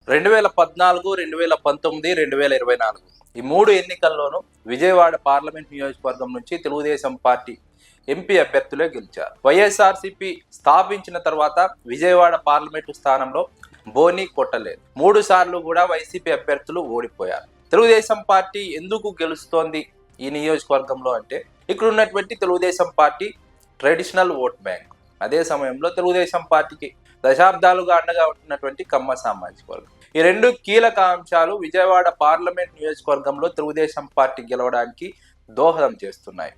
2014, 2019, 2024 ఈ 3 ఎన్నికల్లోనూ విజయవాడ పార్లమెంట్ నియోజకవర్గం నుంచి తెలుగుదేశం పార్టీ ఎంపీ అభ్యర్థులే గెలిచారు. వైఎస్ఆర్సీపీ స్థాపించిన తర్వాత విజయవాడ పార్లమెంటు స్థానంలో బోని కొట్టలేదు. 3 సార్లు కూడా వైసీపీ అభ్యర్థులు ఓడిపోయారు. తెలుగుదేశం పార్టీ ఎందుకు గెలుస్తోంది ఈ నియోజకవర్గంలో అంటే, ఇక్కడ ఉన్నటువంటి Telugu Desam party traditional vote bank. అదే సమయంలో తెలుగుదేశం పార్టీకి దశాబ్దాలుగా అండగా ఉంటున్నటువంటి కమ్మ సామాజిక వర్గం. ఈ 2 కీలక అంశాలు విజయవాడ పార్లమెంట్ నియోజకవర్గంలో తెలుగుదేశం పార్టీ గెలవడానికి దోహదం చేస్తున్నాయి.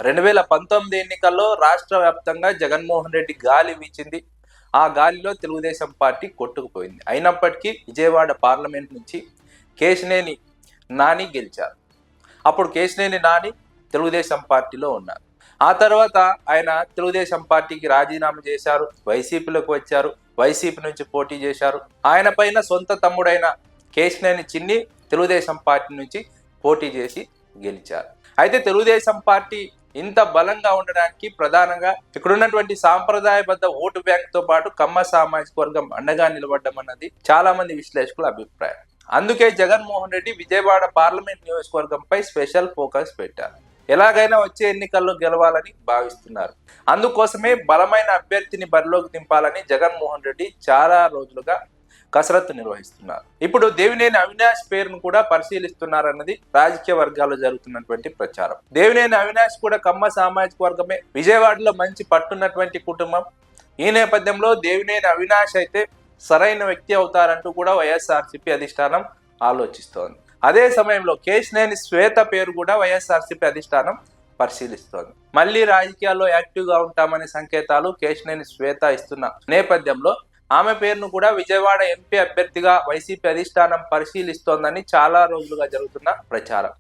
2019 ఎన్నికల్లో రాష్ట్ర వ్యాప్తంగా జగన్మోహన్ రెడ్డి గాలి వీచింది. ఆ గాలిలో తెలుగుదేశం పార్టీ కొట్టుకుపోయింది. అయినప్పటికీ విజయవాడ పార్లమెంట్ నుంచి కేశినేని నాని గెలిచారు. అప్పుడు కేశినేని నాని తెలుగుదేశం పార్టీలో ఉన్నారు. ఆ తర్వాత ఆయన తెలుగుదేశం పార్టీకి రాజీనామా చేశారు, వైసీపీలోకి వచ్చారు, వైసీపీ నుంచి పోటీ చేశారు. ఆయన పైన సొంత తమ్ముడైన కేశినేని చిన్ని తెలుగుదేశం పార్టీ నుంచి పోటీ చేసి గెలిచారు. అయితే తెలుగుదేశం పార్టీ ఇంత బలంగా ఉండడానికి ప్రధానంగా ఇక్కడ ఉన్నటువంటి సాంప్రదాయబద్ధ ఓటు బ్యాంక్ తో పాటు కమ్మ సామాజిక వర్గం అండగా నిలబడడం అన్నది చాలా మంది విశ్లేషకుల అభిప్రాయం. అందుకే జగన్మోహన్ రెడ్డి విజయవాడ పార్లమెంట్ నియోజకవర్గంపై స్పెషల్ ఫోకస్ పెట్టారు. ఎలాగైనా వచ్చే ఎన్నికల్లో గెలవాలని భావిస్తున్నారు. అందుకోసమే బలమైన అభ్యర్థిని బరిలోకి దింపాలని జగన్మోహన్ రెడ్డి చాలా రోజులుగా కసరత్తు నిర్వహిస్తున్నారు. ఇప్పుడు దేవినేని అవినాష్ పేరును కూడా పరిశీలిస్తున్నారన్నది రాజకీయ వర్గాల్లో జరుగుతున్నటువంటి ప్రచారం. దేవినేని అవినాష్ కూడా కమ్మ సామాజిక వర్గమే, విజయవాడలో మంచి పట్టున్నటువంటి కుటుంబం. ఈ నేపథ్యంలో దేవినేని అవినాష్ అయితే సరైన వ్యక్తి అవుతారంటూ కూడా వైఎస్ఆర్సీపీ అధిష్టానం ఆలోచిస్తోంది. అదే సమయంలో కేశినేని శ్వేత పేరు కూడా వైఎస్ఆర్సీపీ అధిష్టానం పరిశీలిస్తోంది. మళ్ళీ రాజకీయాల్లో యాక్టివ్గా ఉంటామనే సంకేతాలు కేశినేని శ్వేత ఇస్తున్న నేపథ్యంలో ఆమె పేరును కూడా విజయవాడ ఎంపీ అభ్యర్థిగా వైసీపీ అధిష్టానం పరిశీలిస్తోందని చాలా రోజులుగా జరుగుతున్న ప్రచారం.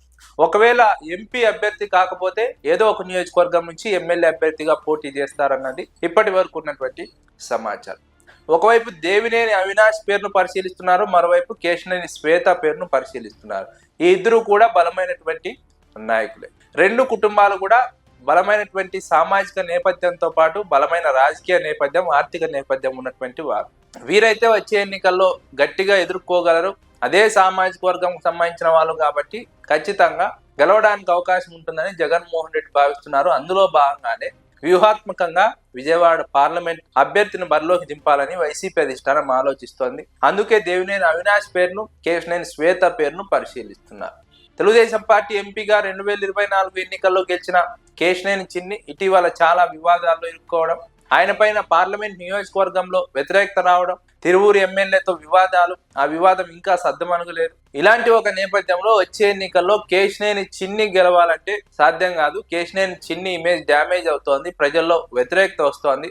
ఒకవేళ ఎంపీ అభ్యర్థి కాకపోతే ఏదో ఒక నియోజకవర్గం నుంచి ఎమ్మెల్యే అభ్యర్థిగా పోటీ చేస్తారన్నది ఇప్పటి వరకు ఉన్నటువంటి సమాచారం. ఒకవైపు దేవినేని అవినాష్ పేరును పరిశీలిస్తున్నారు, మరోవైపు కేశినేని శ్వేత పేరును పరిశీలిస్తున్నారు. ఈ ఇద్దరు కూడా బలమైనటువంటి నాయకులే. 2 కుటుంబాలు కూడా బలమైనటువంటి సామాజిక నేపథ్యంతో పాటు బలమైన రాజకీయ నేపథ్యం, ఆర్థిక నేపథ్యం ఉన్నటువంటి వారు. వీరైతే వచ్చే ఎన్నికల్లో గట్టిగా ఎదుర్కోగలరు. అదే సామాజిక వర్గం సంబంధించిన వాళ్ళు కాబట్టి ఖచ్చితంగా గెలవడానికి అవకాశం ఉంటుందని జగన్మోహన్ రెడ్డి భావిస్తున్నారు. అందులో భాగంగానే వ్యూహాత్మకంగా విజయవాడ పార్లమెంట్ అభ్యర్థిని బరిలోకి దింపాలని వైసీపీ అధిష్టానం ఆలోచిస్తోంది. అందుకే దేవినేని అవినాష్ పేరును, కేశినేని శ్వేత పేరును పరిశీలిస్తున్నారు. తెలుగుదేశం పార్టీ ఎంపీగా 2024 ఎన్నికల్లో గెలిచిన కేశినేని చిన్ని ఇటీవల చాలా వివాదాల్లో ఇరుక్కోవడం, ఆయన పైన పార్లమెంట్ నియోజకవర్గంలో వ్యతిరేకత రావడం, తిరువూరు ఎమ్మెల్యేతో వివాదాలు, ఆ వివాదం ఇంకా సద్దుమణుగలేదు. ఇలాంటి ఒక నేపథ్యంలో వచ్చే ఎన్నికల్లో కేశినేని చిన్ని గెలవాలంటే సాధ్యం కాదు. కేశినేని చిన్ని ఇమేజ్ డ్యామేజ్ అవుతోంది, ప్రజల్లో వ్యతిరేకత వస్తోంది,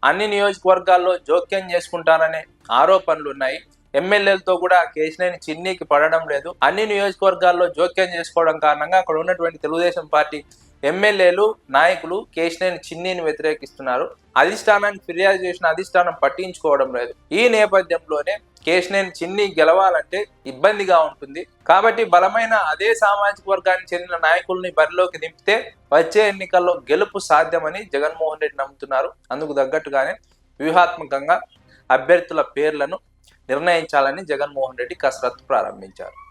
అన్ని నియోజకవర్గాల్లో జోక్యం చేసుకుంటారనే ఆరోపణలు ఉన్నాయి. ఎమ్మెల్యేలతో కూడా కేశినేని చిన్నికి పడడం లేదు. అన్ని నియోజకవర్గాల్లో జోక్యం చేసుకోవడం కారణంగా అక్కడ ఉన్నటువంటి తెలుగుదేశం పార్టీ ఎమ్మెల్యేలు, నాయకులు కేశినేని చిన్నిని వ్యతిరేకిస్తున్నారు. అధిష్టానానికి ఫిర్యాదు చేసిన అధిష్టానం పట్టించుకోవడం లేదు. ఈ నేపథ్యంలోనే కేశినేని చిన్ని గెలవాలంటే ఇబ్బందిగా ఉంటుంది. కాబట్టి బలమైన అదే సామాజిక వర్గానికి చెందిన నాయకుల్ని బరిలోకి దింపితే వచ్చే ఎన్నికల్లో గెలుపు సాధ్యమని జగన్మోహన్ రెడ్డి నమ్ముతున్నారు. అందుకు తగ్గట్టుగానే వ్యూహాత్మకంగా అభ్యర్థుల పేర్లను నిర్ణయించాలని జగన్మోహన్ రెడ్డి కసరత్తు ప్రారంభించారు.